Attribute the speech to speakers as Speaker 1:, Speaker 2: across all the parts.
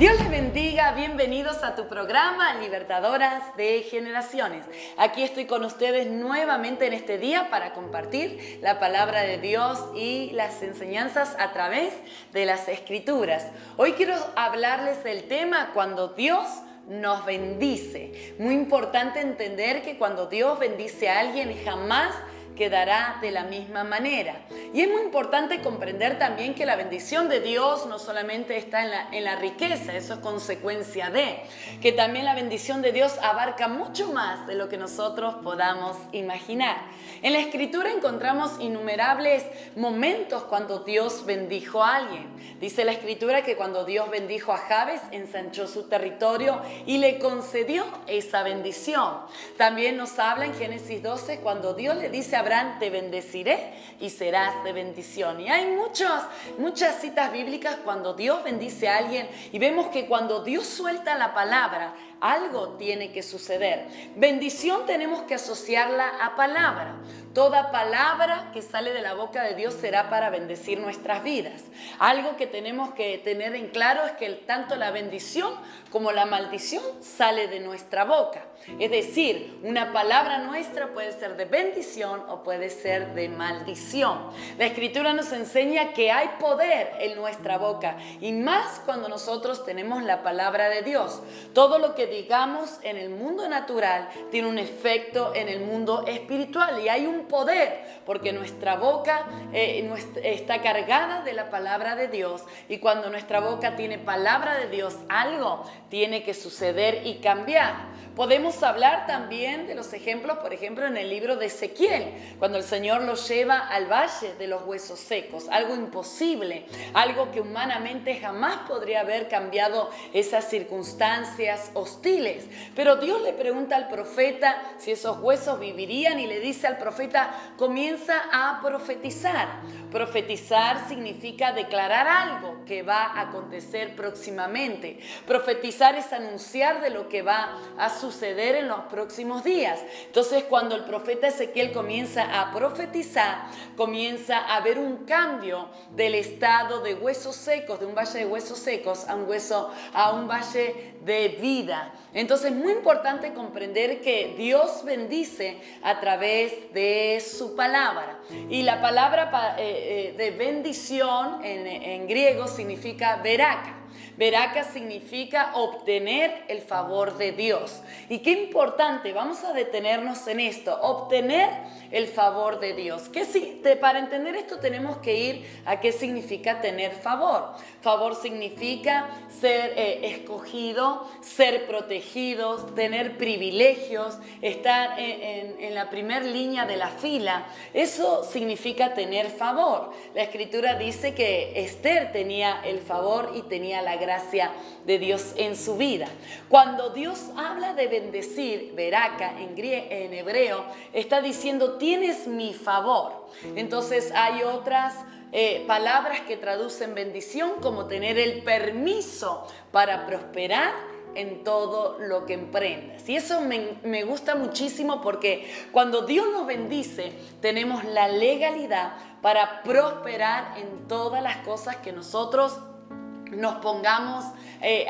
Speaker 1: Dios les bendiga, bienvenidos a tu programa Libertadoras de Generaciones. Aquí estoy con ustedes nuevamente en este día para compartir la palabra de Dios y las enseñanzas a través de las Escrituras. Hoy quiero hablarles del tema cuando Dios nos bendice. Muy importante entender que cuando Dios bendice a alguien jamás quedará de la misma manera. Y es muy importante comprender también que la bendición de Dios no solamente está en la riqueza, eso es consecuencia de, que también la bendición de Dios abarca mucho más de lo que nosotros podamos imaginar. En la Escritura encontramos innumerables momentos cuando Dios bendijo a alguien. Dice la Escritura que cuando Dios bendijo a Jabes, ensanchó su territorio y le concedió esa bendición. También nos habla en Génesis 12 cuando Dios le dice a Abraham, te bendeciré y serás de bendición. Y hay muchas citas bíblicas cuando Dios bendice a alguien y vemos que cuando Dios suelta la palabra, algo tiene que suceder. Bendición tenemos que asociarla a palabra. Toda palabra que sale de la boca de Dios será para bendecir nuestras vidas. Algo que tenemos que tener en claro es que tanto la bendición como la maldición sale de nuestra boca. Es decir, una palabra nuestra puede ser de bendición o puede ser de maldición. La Escritura nos enseña que hay poder en nuestra boca y más cuando nosotros tenemos la palabra de Dios. Todo lo que digamos en el mundo natural tiene un efecto en el mundo espiritual y hay un poder porque nuestra boca está cargada de la palabra de Dios y cuando nuestra boca tiene palabra de Dios, algo tiene que suceder y cambiar. Podemos hablar también de los ejemplos, por ejemplo, en el libro de Ezequiel, cuando el Señor los lleva al valle de los huesos secos, algo imposible, algo que humanamente jamás podría haber cambiado esas circunstancias hostiles. Pero Dios le pregunta al profeta si esos huesos vivirían y le dice al profeta, comienza a profetizar. Profetizar significa declarar algo que va a acontecer próximamente. Profetizar es anunciar de lo que va a suceder en los próximos días. Entonces, cuando el profeta Ezequiel comienza a profetizar, comienza a haber un cambio del estado de huesos secos, de un valle de huesos secos a un valle de vida. Entonces, es muy importante comprender que Dios bendice a través de su palabra. Y la palabra de bendición en griego significa veraka. Veraka significa obtener el favor de Dios. Y qué importante, vamos a detenernos en esto, obtener el favor de Dios. Para entender esto tenemos que ir a qué significa tener favor. Favor significa ser escogido, ser protegido, tener privilegios, estar en la primera línea de la fila. Eso significa tener favor. La Escritura dice que Esther tenía el favor y tenía la gracia de Dios en su vida. Cuando Dios habla de bendecir, veraka en hebreo, está diciendo tienes mi favor. Entonces hay otras palabras que traducen bendición como tener el permiso para prosperar en todo lo que emprendas. Y eso me gusta muchísimo porque cuando Dios nos bendice, tenemos la legalidad para prosperar en todas las cosas que nosotros nos pongamos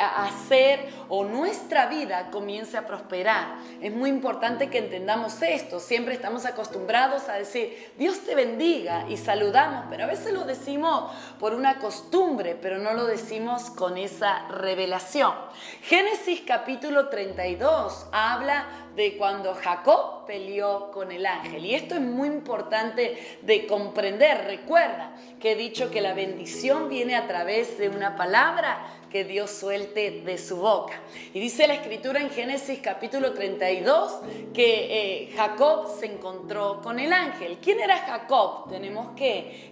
Speaker 1: a hacer o nuestra vida comience a prosperar. Es muy importante que entendamos esto. Siempre estamos acostumbrados a decir Dios te bendiga y saludamos, pero a veces lo decimos por una costumbre, pero no lo decimos con esa revelación. Génesis capítulo 32 habla de cuando Jacob peleó con el ángel. Y esto es muy importante de comprender. Recuerda que he dicho que la bendición viene a través de una palabra que Dios suelte de su boca. Y dice la Escritura en Génesis capítulo 32 que Jacob se encontró con el ángel. ¿Quién era Jacob? Tenemos que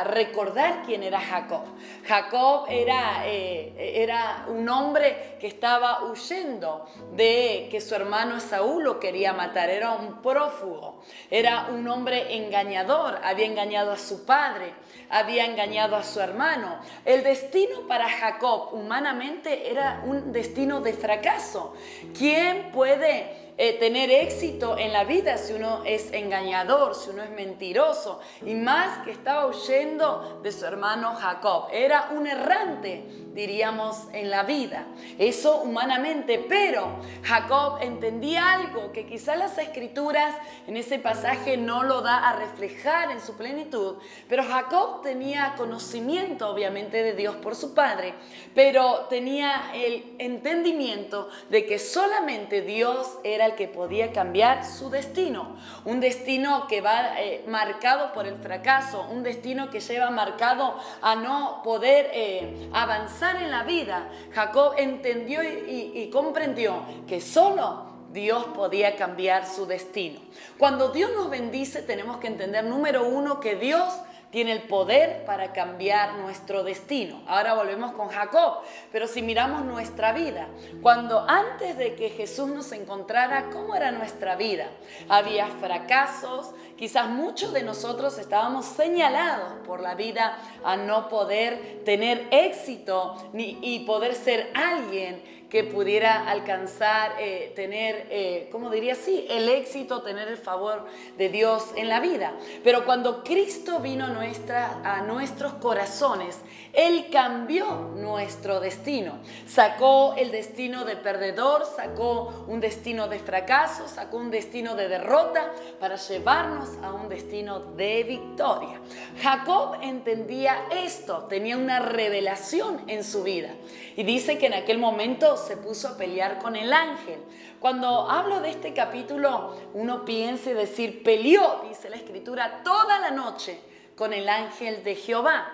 Speaker 1: recordar quién era Jacob. Jacob era un hombre que estaba huyendo de que su hermano Esaú lo quería matar. Era un prófugo, era un hombre engañador, había engañado a su padre, había engañado a su hermano. El destino para Jacob humanamente era un destino de fracaso. ¿Quién puede tener éxito en la vida si uno es engañador, si uno es mentiroso. Y más que estaba huyendo de su hermano Jacob. Era un errante, diríamos, en la vida. Eso humanamente, pero Jacob entendía algo que quizás las escrituras en ese pasaje no lo da a reflejar en su plenitud. Pero Jacob tenía conocimiento, obviamente, de Dios por su padre, pero tenía el entendimiento de que solamente Dios era el que podía cambiar su destino. Un destino que va marcado por el fracaso, un destino que lleva marcado a no poder avanzar en la vida. Jacob entendió y comprendió que solo Dios podía cambiar su destino. Cuando Dios nos bendice, tenemos que entender, número uno, que Dios tiene el poder para cambiar nuestro destino. Ahora volvemos con Jacob, pero si miramos nuestra vida, cuando antes de que Jesús nos encontrara, ¿cómo era nuestra vida? Había fracasos, quizás muchos de nosotros estábamos señalados por la vida a no poder tener éxito y poder ser alguien que pudiera alcanzar, tener, ¿cómo diría? Sí, el éxito, tener el favor de Dios en la vida. Pero cuando Cristo vino a nuestros corazones, Él cambió nuestro destino. Sacó el destino de perdedor, sacó un destino de fracaso, sacó un destino de derrota para llevarnos a un destino de victoria. Jacob entendía esto, tenía una revelación en su vida. Y dice que en aquel momento se puso a pelear con el ángel. Cuando hablo de este capítulo, uno piensa y decir, peleó, dice la escritura, toda la noche con el ángel de Jehová.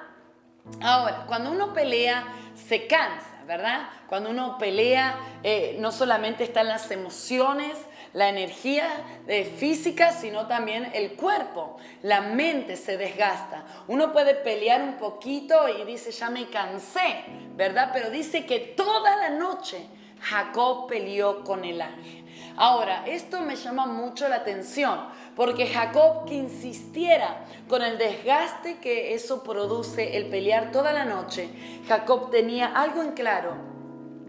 Speaker 1: Ahora, cuando uno pelea, se cansa, ¿verdad? Cuando uno pelea, no solamente están las emociones, la energía física, sino también el cuerpo. La mente se desgasta. Uno puede pelear un poquito y dice, ya me cansé, ¿verdad? Pero dice que toda la noche Jacob peleó con el ángel. Ahora, esto me llama mucho la atención, porque Jacob, que insistiera con el desgaste que eso produce, el pelear toda la noche, Jacob tenía algo en claro,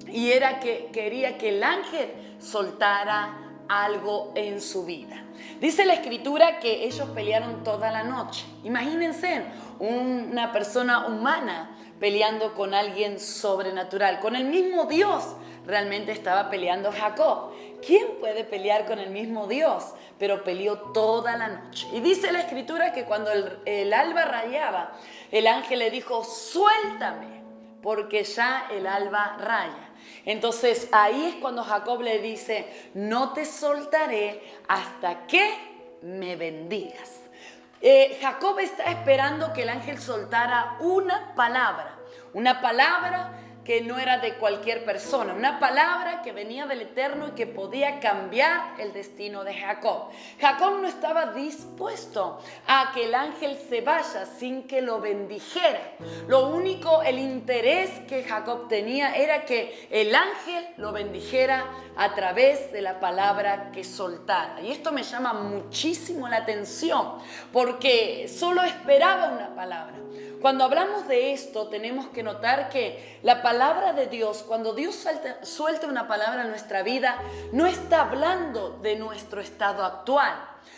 Speaker 1: y era que quería que el ángel soltara algo en su vida. Dice la escritura que ellos pelearon toda la noche. Imagínense una persona humana peleando con alguien sobrenatural, con el mismo Dios. Realmente estaba peleando Jacob. ¿Quién puede pelear con el mismo Dios? Pero peleó toda la noche. Y dice la escritura que cuando el alba rayaba, el ángel le dijo, suéltame, porque ya el alba raya. Entonces ahí es cuando Jacob le dice, no te soltaré hasta que me bendigas. Jacob está esperando que el ángel soltara una palabra que no era de cualquier persona, una palabra que venía del Eterno y que podía cambiar el destino de Jacob. Jacob no estaba dispuesto a que el ángel se vaya sin que lo bendijera. Lo único, el interés que Jacob tenía era que el ángel lo bendijera a través de la palabra que soltara. Y esto me llama muchísimo la atención, porque solo esperaba una palabra. Cuando hablamos de esto, tenemos que notar que la palabra de Dios, cuando Dios suelta una palabra en nuestra vida, no está hablando de nuestro estado actual.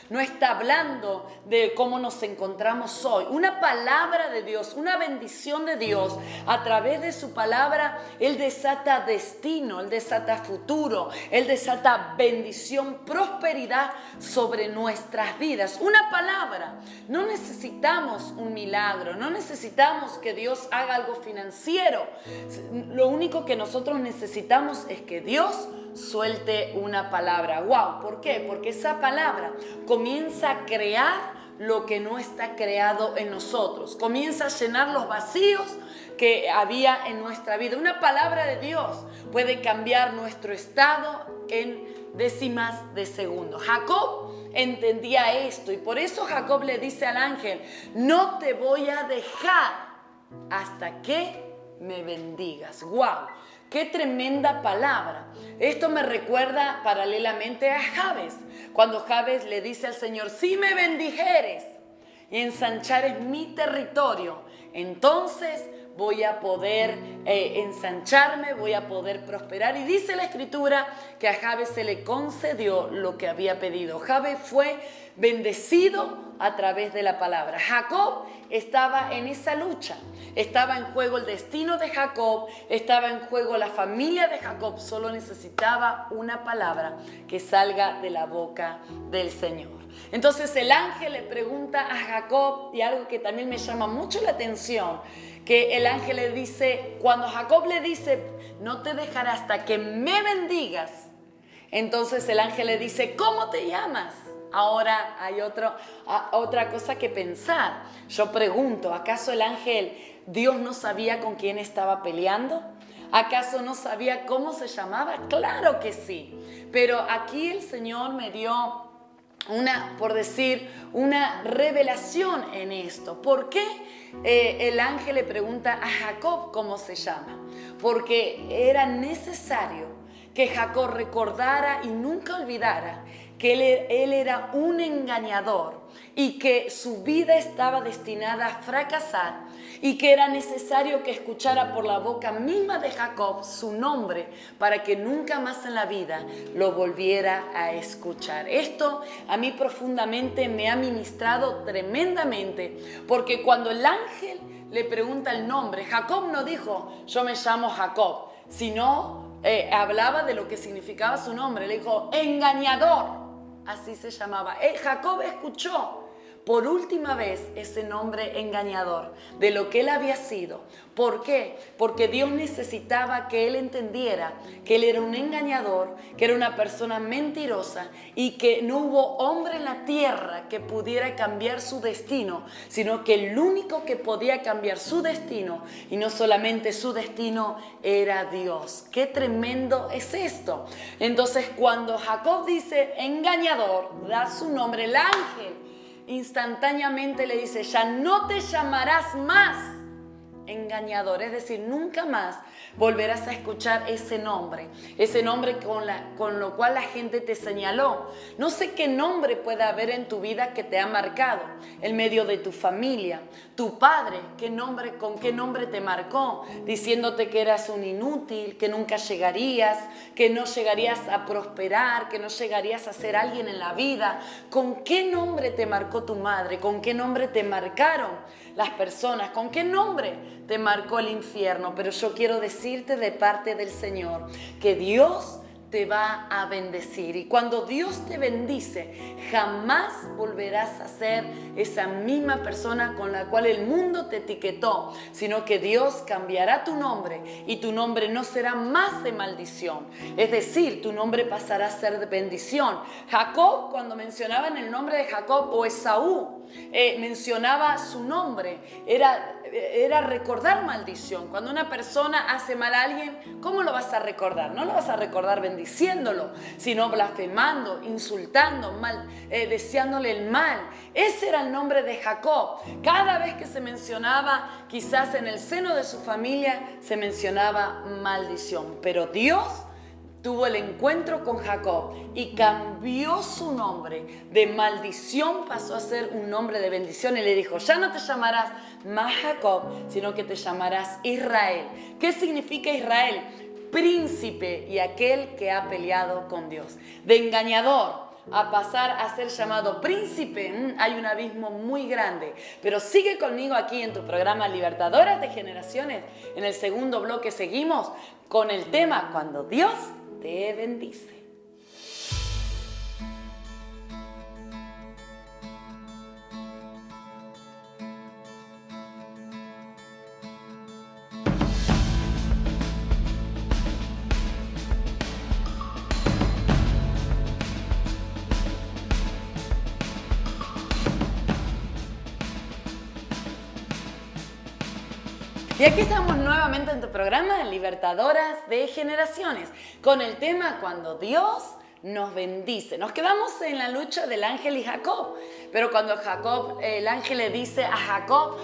Speaker 1: No está hablando de cómo nos encontramos hoy. Una palabra de Dios, una bendición de Dios, a través de su palabra, Él desata destino, Él desata futuro, Él desata bendición, prosperidad sobre nuestras vidas. Una palabra. No necesitamos un milagro, no necesitamos que Dios haga algo financiero. Lo único que nosotros necesitamos es que Dios suelte una palabra. ¡Wow! ¿Por qué? Porque esa palabra comienza a crear lo que no está creado en nosotros. Comienza a llenar los vacíos que había en nuestra vida. Una palabra de Dios puede cambiar nuestro estado en décimas de segundo. Jacob entendía esto y por eso Jacob le dice al ángel, no te voy a dejar hasta que me bendigas. ¡Wow! ¡Qué tremenda palabra! Esto me recuerda paralelamente a Jabes. Cuando Jabes le dice al Señor, si me bendijeres y ensanchares mi territorio, entonces voy a poder ensancharme, voy a poder prosperar. Y dice la Escritura que a Jabes se le concedió lo que había pedido. Jabes fue bendecido a través de la palabra. Jacob estaba en esa lucha. Estaba en juego el destino de Jacob, estaba en juego la familia de Jacob. Solo necesitaba una palabra que salga de la boca del Señor. Entonces el ángel le pregunta a Jacob, y algo que también me llama mucho la atención, que el ángel le dice, cuando Jacob le dice, no te dejaré hasta que me bendigas, entonces el ángel le dice, ¿cómo te llamas? Ahora hay otra cosa que pensar. Yo pregunto, ¿acaso el ángel, Dios no sabía con quién estaba peleando? ¿Acaso no sabía cómo se llamaba? Claro que sí. Pero aquí el Señor me dio una revelación en esto. ¿Por qué el ángel le pregunta a Jacob cómo se llama? Porque era necesario que Jacob recordara y nunca olvidara que él era un engañador y que su vida estaba destinada a fracasar y que era necesario que escuchara por la boca misma de Jacob su nombre para que nunca más en la vida lo volviera a escuchar. Esto a mí profundamente me ha ministrado tremendamente, porque cuando el ángel le pregunta el nombre, Jacob no dijo, yo me llamo Jacob, sino hablaba de lo que significaba su nombre. Le dijo, engañador. Así se llamaba. Jacob escuchó por última vez ese nombre engañador de lo que él había sido. ¿Por qué? Porque Dios necesitaba que él entendiera que él era un engañador, que era una persona mentirosa y que no hubo hombre en la tierra que pudiera cambiar su destino, sino que el único que podía cambiar su destino, y no solamente su destino, era Dios. ¡Qué tremendo es esto! Entonces, cuando Jacob dice engañador, da su nombre, el ángel instantáneamente le dice, ya no te llamarás más engañador, es decir, nunca más volverás a escuchar ese nombre con lo cual la gente te señaló. No sé qué nombre puede haber en tu vida que te ha marcado, en medio de tu familia, tu padre, con qué nombre te marcó, diciéndote que eras un inútil, que nunca llegarías, que no llegarías a prosperar, que no llegarías a ser alguien en la vida. ¿Con qué nombre te marcó tu madre? ¿Con qué nombre te marcaron las personas? ¿Con qué nombre te marcó el infierno? Pero yo quiero decirte de parte del Señor que Dios te va a bendecir, y cuando Dios te bendice jamás volverás a ser esa misma persona con la cual el mundo te etiquetó, sino que Dios cambiará tu nombre y tu nombre no será más de maldición, es decir, tu nombre pasará a ser de bendición. Jacob, cuando mencionaban el nombre de Jacob, o Esaú mencionaba su nombre, era recordar maldición. Cuando una persona hace mal a alguien, ¿cómo lo vas a recordar? No lo vas a recordar bendiciéndolo, sino blasfemando, insultando, deseándole el mal. Ese era el nombre de Jacob. Cada vez que se mencionaba, quizás en el seno de su familia, se mencionaba maldición. Pero Dios tuvo el encuentro con Jacob y cambió su nombre. De maldición pasó a ser un nombre de bendición y le dijo, ya no te llamarás más Jacob, sino que te llamarás Israel. ¿Qué significa Israel? Príncipe y aquel que ha peleado con Dios. De engañador a pasar a ser llamado príncipe, hay un abismo muy grande. Pero sigue conmigo aquí en tu programa Libertadoras de Generaciones. En el segundo bloque seguimos con el tema Cuando Dios te bendice. Y aquí estamos nuevamente en tu programa Libertadoras de Generaciones con el tema Cuando Dios nos bendice. Nos quedamos en la lucha del ángel y Jacob, pero cuando el ángel le dice a Jacob,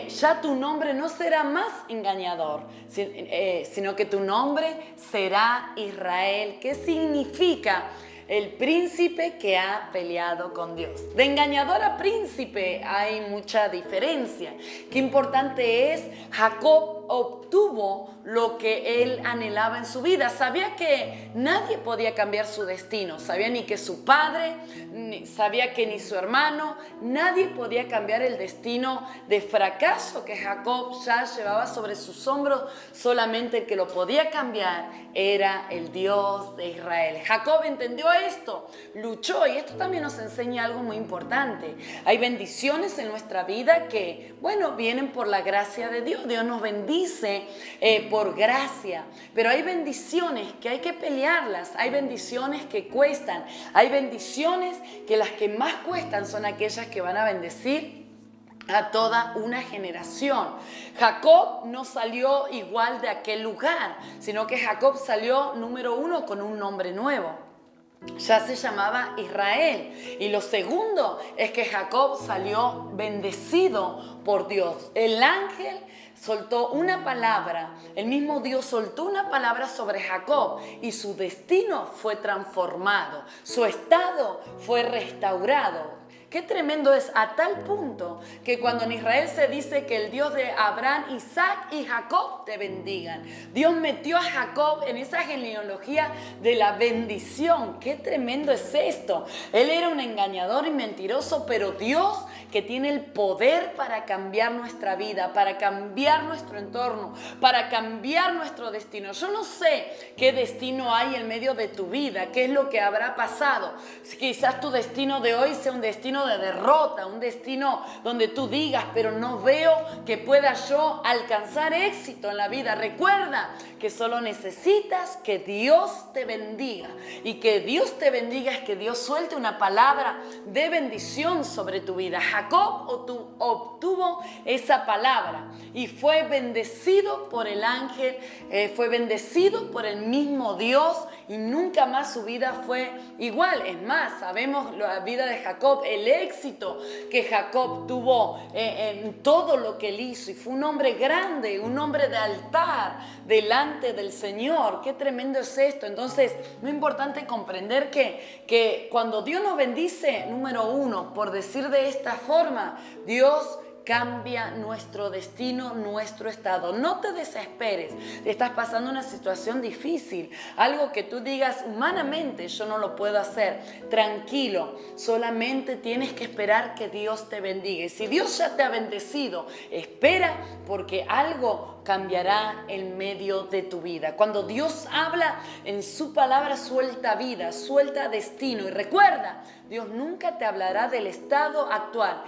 Speaker 1: ya tu nombre no será más engañador, sino que tu nombre será Israel. ¿Qué significa? El príncipe que ha peleado con Dios. De engañador a príncipe hay mucha diferencia. Qué importante es, Jacob obtuvo lo que él anhelaba en su vida. Sabía que nadie podía cambiar su destino. Sabía ni que su padre, sabía que ni su hermano, nadie podía cambiar el destino de fracaso que Jacob ya llevaba sobre sus hombros. Solamente el que lo podía cambiar era el Dios de Israel. Jacob entendió esto, luchó, y esto también nos enseña algo muy importante. Hay bendiciones en nuestra vida que, vienen por la gracia de Dios. Dios nos bendice por gracia, pero hay bendiciones que hay que pelearlas, hay bendiciones que cuestan, hay bendiciones que las que más cuestan son aquellas que van a bendecir a toda una generación. Jacob no salió igual de aquel lugar, sino que Jacob salió, número uno, con un nombre nuevo. Ya se llamaba Israel. Y lo segundo es que Jacob salió bendecido por Dios. El ángel soltó una palabra, el mismo Dios soltó una palabra sobre Jacob y su destino fue transformado, su estado fue restaurado. Qué tremendo es, a tal punto que cuando en Israel se dice que el Dios de Abraham, Isaac y Jacob te bendigan. Dios metió a Jacob en esa genealogía de la bendición. Qué tremendo es esto. Él era un engañador y mentiroso, pero Dios, que tiene el poder para cambiar nuestra vida, para cambiar nuestro entorno, para cambiar nuestro destino. Yo no sé qué destino hay en medio de tu vida, qué es lo que habrá pasado. Quizás tu destino de hoy sea un destino de derrota, un destino donde tú digas, pero no veo que pueda yo alcanzar éxito en la vida. Recuerda que solo necesitas que Dios te bendiga, y que Dios te bendiga es que Dios suelte una palabra de bendición sobre tu vida. Jacob obtuvo esa palabra y fue bendecido por el ángel, fue bendecido por el mismo Dios, y nunca más su vida fue igual. Es más, sabemos la vida de Jacob, el éxito que Jacob tuvo en todo lo que él hizo, y fue un hombre grande, un hombre de altar delante del Señor. Qué tremendo es esto. Entonces, muy importante comprender que cuando Dios nos bendice, número uno, por decir de esta forma, Dios cambia nuestro destino, nuestro estado. No te desesperes. Estás pasando una situación difícil, algo que tú digas humanamente yo no lo puedo hacer. Tranquilo, solamente tienes que esperar que Dios te bendiga. Y si Dios ya te ha bendecido, espera, porque algo cambiará en medio de tu vida. Cuando Dios habla en su palabra, suelta vida, suelta destino. Y recuerda, Dios nunca te hablará del estado actual.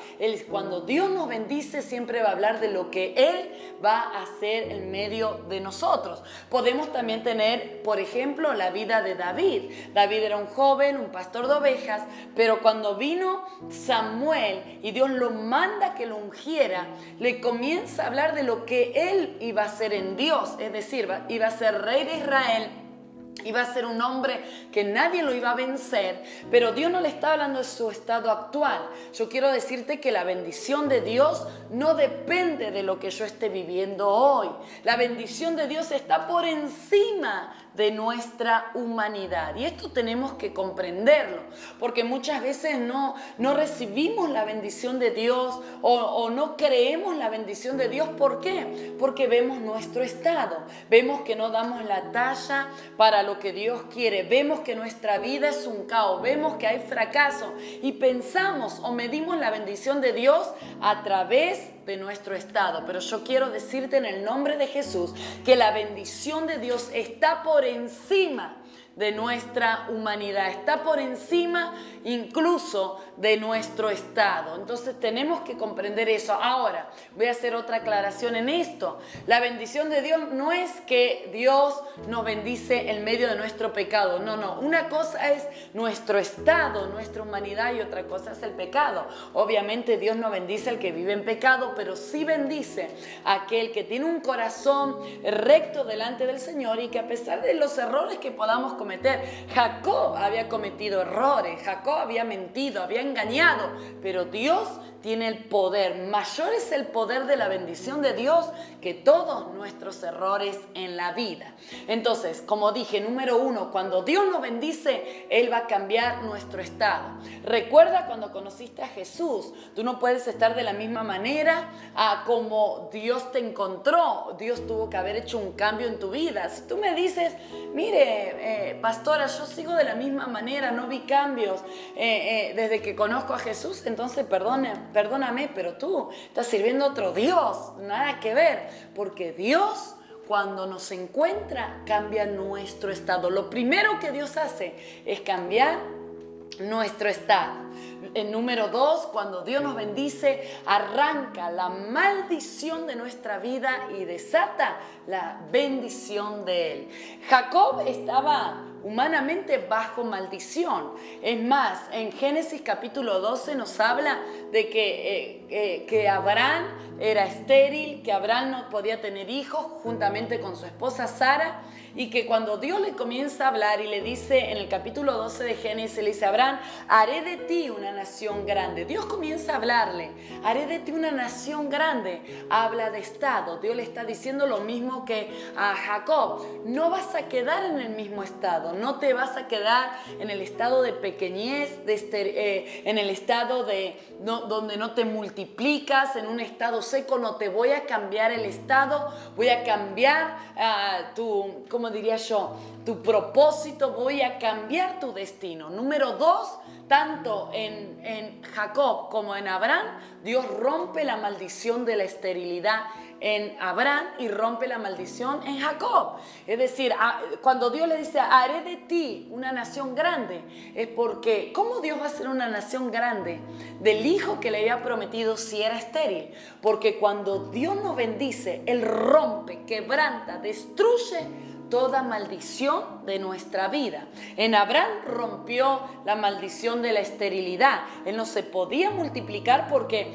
Speaker 1: Cuando Dios nos bendice, siempre va a hablar de lo que Él va a hacer en medio de nosotros. Podemos también tener, por ejemplo, la vida de David. David era un joven, un pastor de ovejas, pero cuando vino Samuel y Dios lo manda que lo ungiera, le comienza a hablar de lo que él iba a hacer en Dios. Es decir, iba a ser rey de Israel. Iba a ser un hombre que nadie lo iba a vencer, pero Dios no le está hablando de su estado actual. Yo quiero decirte que la bendición de Dios no depende de lo que yo esté viviendo hoy. La bendición de Dios está por encima de nuestra humanidad, y esto tenemos que comprenderlo, porque muchas veces no recibimos la bendición de Dios o no creemos la bendición de Dios. ¿Por qué? Porque vemos nuestro estado, vemos que no damos la talla para lo que Dios quiere, vemos que nuestra vida es un caos, vemos que hay fracaso, y pensamos o medimos la bendición de Dios a través de nuestro estado. Pero yo quiero decirte en el nombre de Jesús que la bendición de Dios está por encima de nuestra humanidad, está por encima incluso de nuestro estado. Entonces tenemos que comprender eso. Ahora voy a hacer otra aclaración en esto. La bendición de Dios no es que Dios nos bendice en medio de nuestro pecado. No. Una cosa es nuestro estado, nuestra humanidad, y otra cosa es el pecado. Obviamente Dios no bendice al que vive en pecado, pero sí bendice a aquel que tiene un corazón recto delante del Señor, y que a pesar de los errores que podamos cometer, Jacob había cometido errores, Jacob había mentido, había engañado, pero Dios tiene el poder. Mayor es el poder de la bendición de Dios que todos nuestros errores en la vida. Entonces, como dije, número 1, cuando Dios nos bendice, Él va a cambiar nuestro estado. Recuerda cuando conociste a Jesús, tú no puedes estar de la misma manera a como Dios te encontró. Dios tuvo que haber hecho un cambio en tu vida. Si tú me dices, mire, pastora, yo sigo de la misma manera, no vi cambios desde que conozco a Jesús, entonces perdóname, pero tú estás sirviendo a otro Dios, nada que ver, porque Dios, cuando nos encuentra, cambia nuestro estado. Lo primero que Dios hace es cambiar nuestro estado. El número 2, cuando Dios nos bendice, arranca la maldición de nuestra vida y desata la bendición de Él. Jacob estaba humanamente bajo maldición. Es más, en Génesis capítulo 12 nos habla de que Abraham era estéril, que Abraham no podía tener hijos juntamente con su esposa Sara, y que cuando Dios le comienza a hablar y le dice en el capítulo 12 de Génesis, le dice: Abraham, haré de ti una nación grande. Dios comienza a hablarle, haré de ti una nación grande. Habla de estado. Dios le está diciendo lo mismo que a Jacob: no vas a quedar en el mismo estado, no te vas a quedar en el estado de pequeñez, en el estado donde no te multiplicas, en un estado seco. No, te voy a cambiar el estado, voy a cambiar tu propósito, voy a cambiar tu destino. Número 2, tanto en Jacob como en Abraham, Dios rompe la maldición de la esterilidad en Abraham y rompe la maldición en Jacob. Es decir, cuando Dios le dice: haré de ti una nación grande, es porque ¿cómo Dios va a ser una nación grande del hijo que le había prometido si era estéril? Porque cuando Dios nos bendice, Él rompe, quebranta, destruye toda maldición de nuestra vida. En Abraham rompió la maldición de la esterilidad. Él no se podía multiplicar porque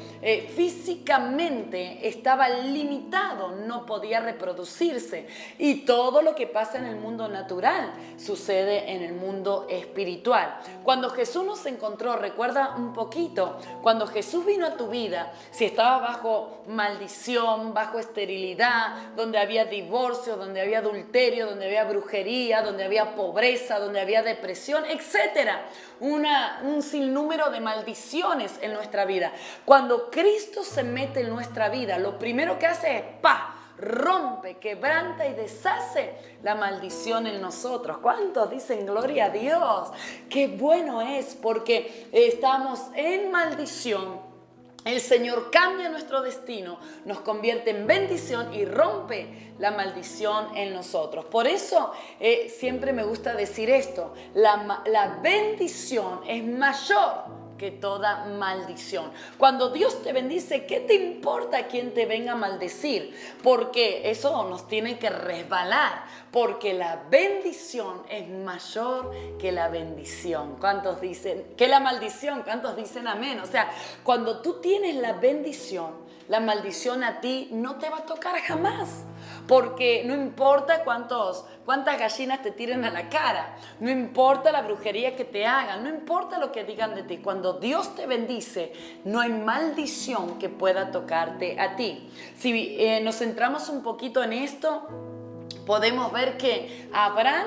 Speaker 1: físicamente estaba limitado, no podía reproducirse. Y todo lo que pasa en el mundo natural sucede en el mundo espiritual. Cuando Jesús nos encontró, recuerda un poquito, cuando Jesús vino a tu vida, si estaba bajo maldición, bajo esterilidad, donde había divorcio, donde había adulterio, donde había brujería, donde había pobreza, donde había depresión, etcétera, un sinnúmero de maldiciones en nuestra vida. Cuando Cristo se mete en nuestra vida, lo primero que hace es rompe, quebranta y deshace la maldición en nosotros. ¿Cuántos dicen gloria a Dios? Qué bueno es, porque estamos en maldición. El Señor cambia nuestro destino, nos convierte en bendición y rompe la maldición en nosotros. Por eso siempre me gusta decir esto: la bendición es mayor que toda maldición. Cuando Dios te bendice, ¿qué te importa quién te venga a maldecir? Porque eso nos tiene que resbalar, porque la bendición es mayor que la bendición. ¿Cuántos dicen que la maldición? ¿Cuántos dicen amén? O sea, cuando tú tienes la bendición, la maldición a ti no te va a tocar jamás. Porque no importa cuántas gallinas te tiren a la cara, no importa la brujería que te hagan, no importa lo que digan de ti. Cuando Dios te bendice, no hay maldición que pueda tocarte a ti. Si nos centramos un poquito en esto, podemos ver que Abraham,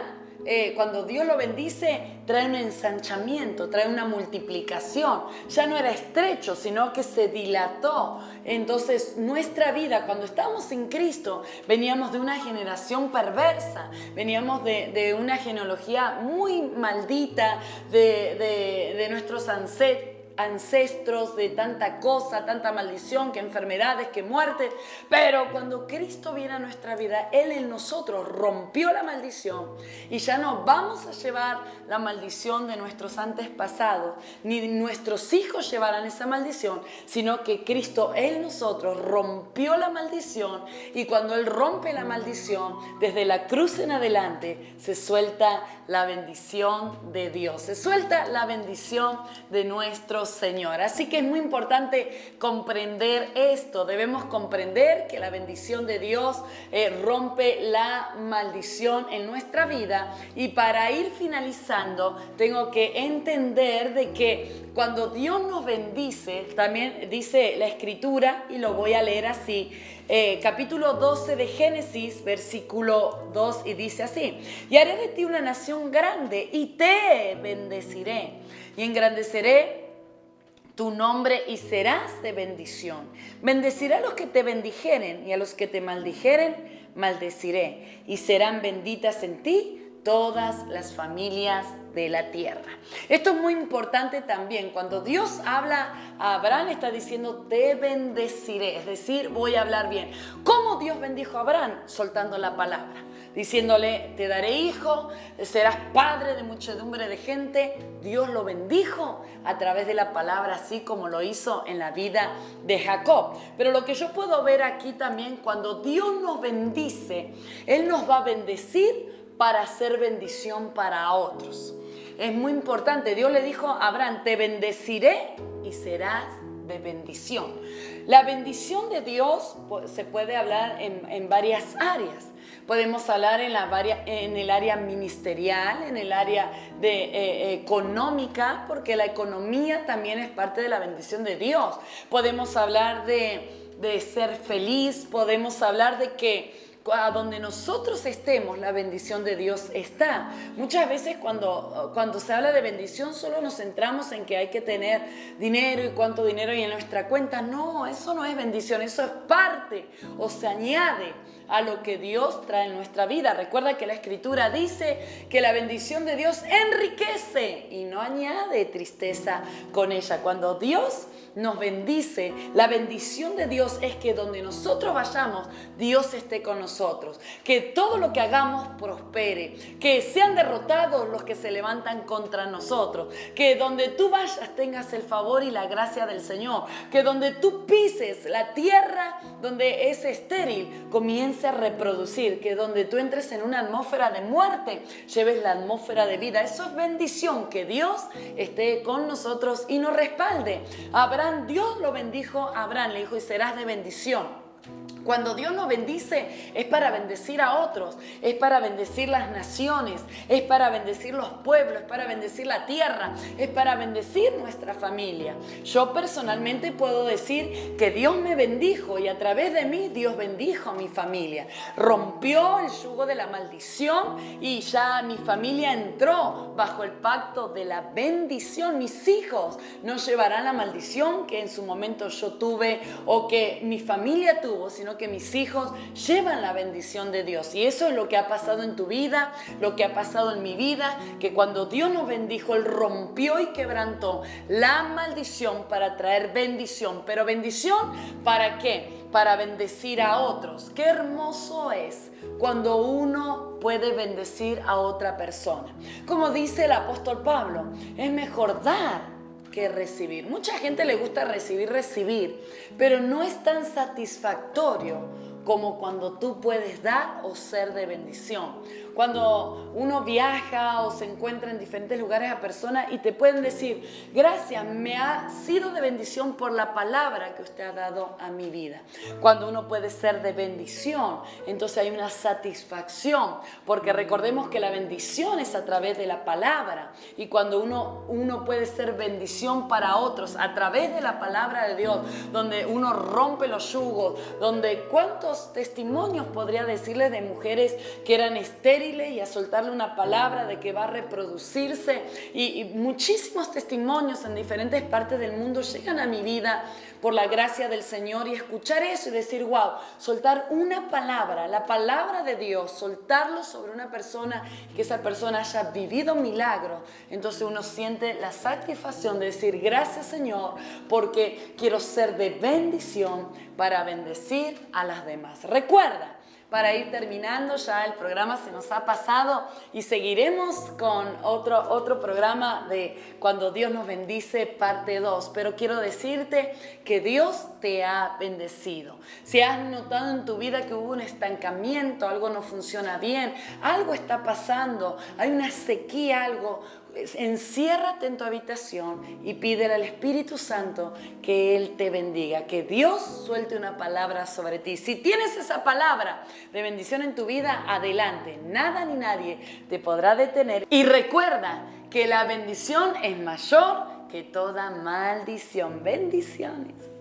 Speaker 1: cuando Dios lo bendice, trae un ensanchamiento, trae una multiplicación. Ya no era estrecho, sino que se dilató. Entonces, nuestra vida, cuando estábamos en Cristo, veníamos de una generación perversa, veníamos de una genealogía muy maldita, de nuestros ancestros, de tanta cosa, tanta maldición, que enfermedades, que muertes. Pero cuando Cristo viene a nuestra vida, Él en nosotros rompió la maldición y ya no vamos a llevar la maldición de nuestros antepasados, ni nuestros hijos llevarán esa maldición, sino que Cristo en nosotros rompió la maldición. Y cuando Él rompe la maldición, desde la cruz en adelante se suelta la bendición de Dios, se suelta la bendición de nuestro nuestro Señor. Así que es muy importante comprender esto. Debemos comprender que la bendición de Dios rompe la maldición en nuestra vida. Y para ir finalizando, tengo que entender de que cuando Dios nos bendice, también dice la Escritura, y lo voy a leer así, capítulo 12 de Génesis, versículo 2, y dice así: y haré de ti una nación grande y te bendeciré y engrandeceré tu nombre y serás de bendición. Bendeciré a los que te bendijeren y a los que te maldijeren maldeciré, y serán benditas en ti todas las familias de la tierra. Esto es muy importante también. Cuando Dios habla a Abraham, está diciendo te bendeciré, es decir, voy a hablar bien. ¿Cómo Dios bendijo a Abraham? Soltando la palabra, diciéndole te daré hijo, serás padre de muchedumbre de gente. Dios lo bendijo a través de la palabra, así como lo hizo en la vida de Jacob. Pero lo que yo puedo ver aquí también, cuando Dios nos bendice, Él nos va a bendecir para hacer bendición para otros. Es muy importante. Dios le dijo a Abraham, te bendeciré y serás de bendición. La bendición de Dios se puede hablar en varias áreas. Podemos hablar en el área ministerial, en el área económica, porque la economía también es parte de la bendición de Dios. Podemos hablar de ser feliz, podemos hablar de que a donde nosotros estemos, la bendición de Dios está. Muchas veces cuando se habla de bendición, solo nos centramos en que hay que tener dinero y cuánto dinero hay en nuestra cuenta. No, eso no es bendición, eso es parte o se añade a lo que Dios trae en nuestra vida. Recuerda que la Escritura dice que la bendición de Dios enriquece y no añade tristeza con ella. Cuando Dios nos bendice, la bendición de Dios es que donde nosotros vayamos, Dios esté con nosotros, que todo lo que hagamos prospere, que sean derrotados los que se levantan contra nosotros, que donde tú vayas tengas el favor y la gracia del Señor, que donde tú pises la tierra donde es estéril comience a reproducir, que donde tú entres en una atmósfera de muerte lleves la atmósfera de vida. Eso es bendición, que Dios esté con nosotros y nos respalde. Dios lo bendijo a Abraham, le dijo y serás de bendición. Cuando Dios nos bendice es para bendecir a otros, es para bendecir las naciones, es para bendecir los pueblos, es para bendecir la tierra, es para bendecir nuestra familia. Yo personalmente puedo decir que Dios me bendijo y a través de mí Dios bendijo a mi familia. Rompió el yugo de la maldición y ya mi familia entró bajo el pacto de la bendición. Mis hijos no llevarán la maldición que en su momento yo tuve o que mi familia tuvo, sino que mis hijos llevan la bendición de Dios. Y eso es lo que ha pasado en tu vida, lo que ha pasado en mi vida, que cuando Dios nos bendijo, Él rompió y quebrantó la maldición para traer bendición. Pero bendición, ¿para qué? Para bendecir a otros. Qué hermoso es cuando uno puede bendecir a otra persona. Como dice el apóstol Pablo, es mejor dar que recibir. Mucha gente le gusta recibir, pero no es tan satisfactorio como cuando tú puedes dar o ser de bendición. Cuando uno viaja o se encuentra en diferentes lugares a personas y te pueden decir, gracias, me ha sido de bendición por la palabra que usted ha dado a mi vida. Cuando uno puede ser de bendición, entonces hay una satisfacción, porque recordemos que la bendición es a través de la palabra, y cuando uno puede ser bendición para otros a través de la palabra de Dios, donde uno rompe los yugos, donde cuántos testimonios podría decirles de mujeres que eran estériles y a soltarle una palabra de que va a reproducirse, y muchísimos testimonios en diferentes partes del mundo llegan a mi vida por la gracia del Señor, y escuchar eso y decir, wow, soltar una palabra, la palabra de Dios, soltarlo sobre una persona, que esa persona haya vivido milagro, entonces uno siente la satisfacción de decir, gracias Señor, porque quiero ser de bendición para bendecir a las demás. Recuerda, para ir terminando, ya el programa se nos ha pasado y seguiremos con otro programa de Cuando Dios nos bendice, parte 2. Pero quiero decirte que Dios te ha bendecido. Si has notado en tu vida que hubo un estancamiento, algo no funciona bien, algo está pasando, hay una sequía, algo, enciérrate en tu habitación y pídele al Espíritu Santo que Él te bendiga, que Dios suelte una palabra sobre ti. Si tienes esa palabra de bendición en tu vida, adelante. Nada ni nadie te podrá detener. Y recuerda que la bendición es mayor que toda maldición. Bendiciones.